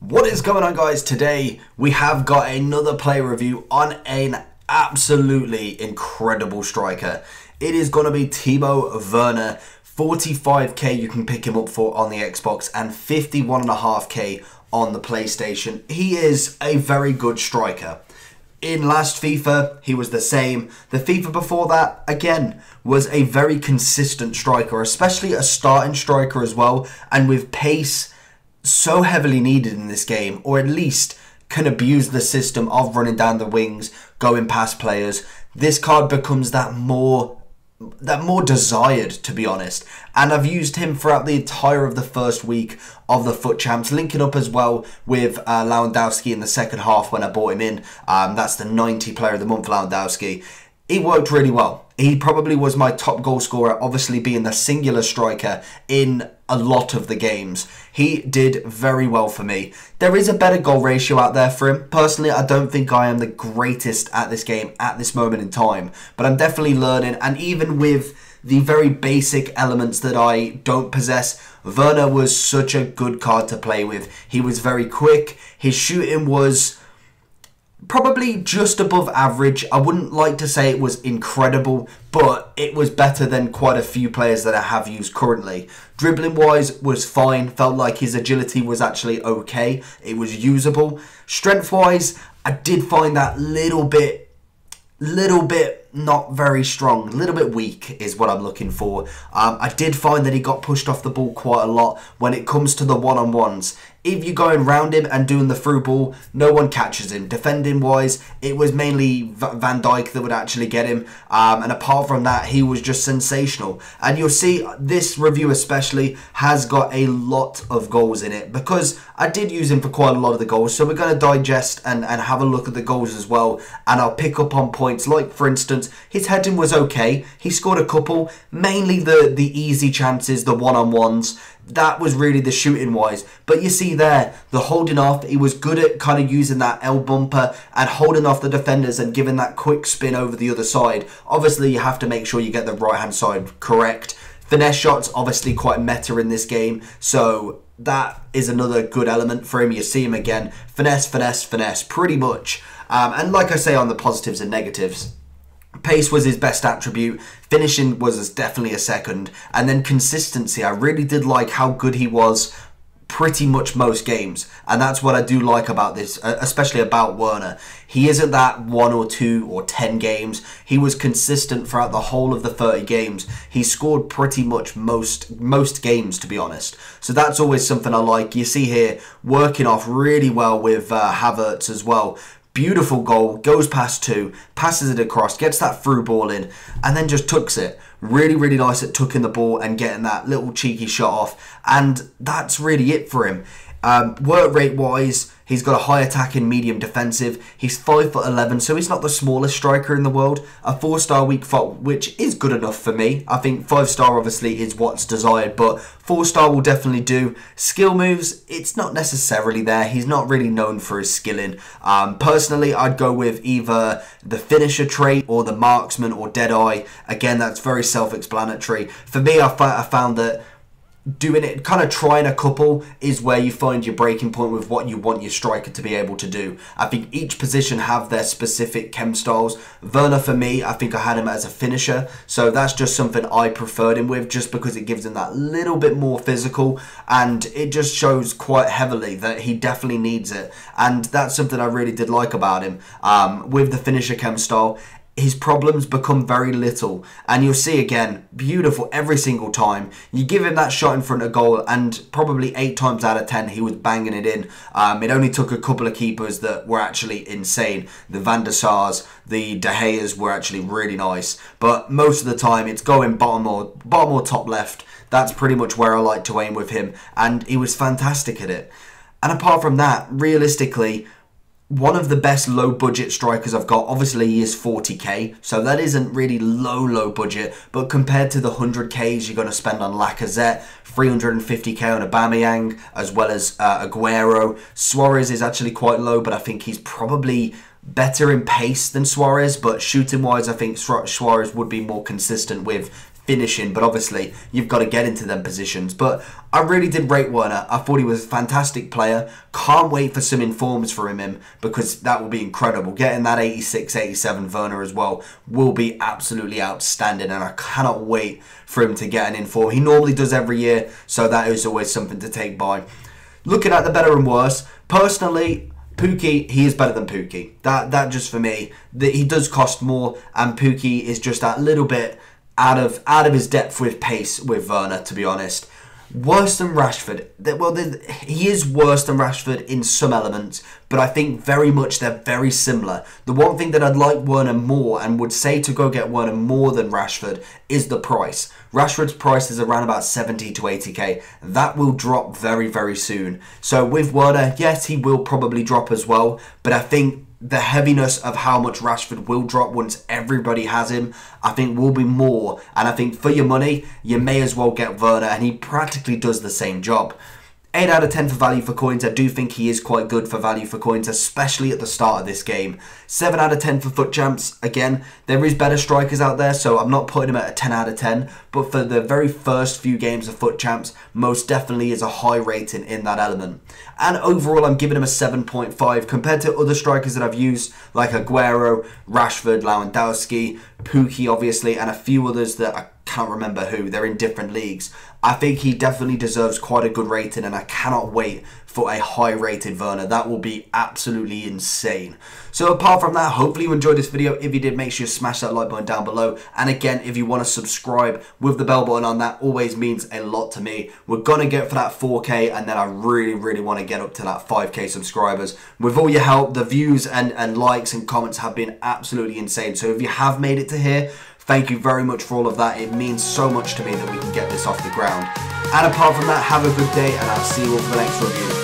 What is going on, guys? Today we have got another player review on an absolutely incredible striker. It is going to be Timo Werner. 45k you can pick him up for on the Xbox and 51.5k on the PlayStation. He is a very good striker. In last FIFA, he was the same. The FIFA before that, again, was a very consistent striker, especially a starting striker as well, and with pace so heavily needed in this game, or at least can abuse the system of running down the wings, going past players. This card becomes that more desired, to be honest. And I've used him throughout the entire of the first week of the Foot Champs, linking up as well with Lewandowski in the second half when I bought him in. That's the 90 player of the month, Lewandowski. He worked really well. He probably was my top goal scorer, obviously being the singular striker in a lot of the games. He did very well for me. There is a better goal ratio out there for him. Personally, I don't think I am the greatest at this game at this moment in time, but I'm definitely learning, and even with the very basic elements that I don't possess, Werner was such a good card to play with. He was very quick. His shooting was probably just above average. I wouldn't like to say it was incredible, but it was better than quite a few players that I have used currently. Dribbling wise was fine. Felt like his agility was actually okay. It was usable. Strength wise, I did find that little bit not very strong, a little bit weak is what I'm looking for. I did find that he got pushed off the ball quite a lot when it comes to the one-on-ones. If you're going round him and doing the through ball, no one catches him. Defending wise, it was mainly Van Dijk that would actually get him. And apart from that, he was just sensational. And you'll see this review especially has got a lot of goals in it, because I did use him for quite a lot of the goals. So we're going to digest and have a look at the goals as well. And I'll pick up on points like, for instance, his heading was okay. He scored a couple, mainly the easy chances, the one-on-ones. That was really the shooting wise. But you see there, the holding off, he was good at kind of using that L bumper and holding off the defenders and giving that quick spin over the other side. Obviously, you have to make sure you get the right-hand side correct. Finesse shots, obviously quite meta in this game. So that is another good element for him. You see him again. Finesse, finesse, finesse, pretty much. And like I say on the positives and negatives, pace was his best attribute, finishing was definitely a second, and then consistency. I really did like how good he was pretty much most games, and that's what I do like about this, especially about Werner. He isn't that 1 or 2 or 10 games. He was consistent throughout the whole of the 30 games. He scored pretty much most games, to be honest. So that's always something I like. You see here, working off really well with Havertz as well. Beautiful goal, goes past 2, passes it across, gets that through ball in, and then just tucks it. Really, really nice at tucking the ball and getting that little cheeky shot off. And that's really it for him. Work rate wise, he's got a high attacking, medium defensive. He's 5'11", so he's not the smallest striker in the world. A 4-star weak foot, which is good enough for me. I think 5-star obviously is what's desired, but 4-star will definitely do. Skill moves, it's not necessarily there. He's not really known for his skilling. Personally, I'd go with either the finisher trait or the marksman or deadeye. Again, that's very self-explanatory. For me, I found that doing it, kind of trying a couple, is where you find your breaking point with what you want your striker to be able to do. I think each position have their specific chem styles. Werner, for me, I think I had him as a finisher, so that's just something I preferred him with, just because it gives him that little bit more physical, and it just shows quite heavily that he definitely needs it, and that's something I really did like about him. With the finisher chem style, his problems become very little, and you'll see again, beautiful every single time. You give him that shot in front of goal, and probably 8 times out of 10 he was banging it in. It only took a couple of keepers that were actually insane. The Van der Sars, the De Gea's were actually really nice, but most of the time it's going bottom or top left. That's pretty much where I like to aim with him, and he was fantastic at it. And apart from that, realistically, one of the best low budget strikers I've got. Obviously he is 40k, so that isn't really low budget, but compared to the 100k's you're going to spend on Lacazette, 350k on Aubameyang, as well as Aguero. Suarez is actually quite low, but I think he's probably better in pace than Suarez, but shooting wise I think Suarez would be more consistent with finishing, but obviously you've got to get into them positions. But I really did rate Werner. I thought he was a fantastic player. Can't wait for some informs from him because that will be incredible. Getting that 86, 87 Werner as well will be absolutely outstanding, and I cannot wait for him to get an inform. He normally does every year, so that is always something to take by. Looking at the better and worse, personally, Pukki, he is better than Pukki. That just for me, he does cost more, and Pukki is just that little bit out of his depth with pace with Werner, to be honest. Worse than Rashford. Well, he is worse than Rashford in some elements, but I think very much they're very similar. The one thing that I'd like Werner more, and would say to go get Werner more than Rashford, is the price. Rashford's price is around about 70 to 80k. That will drop very, very soon. So with Werner, yes, he will probably drop as well, but I think the heaviness of how much Rashford will drop once everybody has him, I think will be more. And I think for your money, you may as well get Werner, and he practically does the same job. 8 out of 10 for value for coins. I do think he is quite good for value for coins, especially at the start of this game. 7 out of 10 for foot champs. Again, there is better strikers out there, so I'm not putting him at a 10 out of 10. But for the very first few games of foot champs, most definitely is a high rating in that element. And overall, I'm giving him a 7.5 compared to other strikers that I've used, like Aguero, Rashford, Lewandowski, Pukki, obviously, and a few others that I can't remember who. They're in different leagues. I think he definitely deserves quite a good rating, and I cannot wait for a high rated Werner. That will be absolutely insane. So apart from that, hopefully you enjoyed this video. If you did, make sure you smash that like button down below. And again, if you want to subscribe with the bell button on, that always means a lot to me. We're going to get for that 4k, and then I really want to get up to that 5k subscribers. With all your help, the views and likes and comments have been absolutely insane. So if you have made it to here, thank you very much for all of that. It means so much to me that we can get this off the ground. And apart from that, have a good day, and I'll see you all for the next review.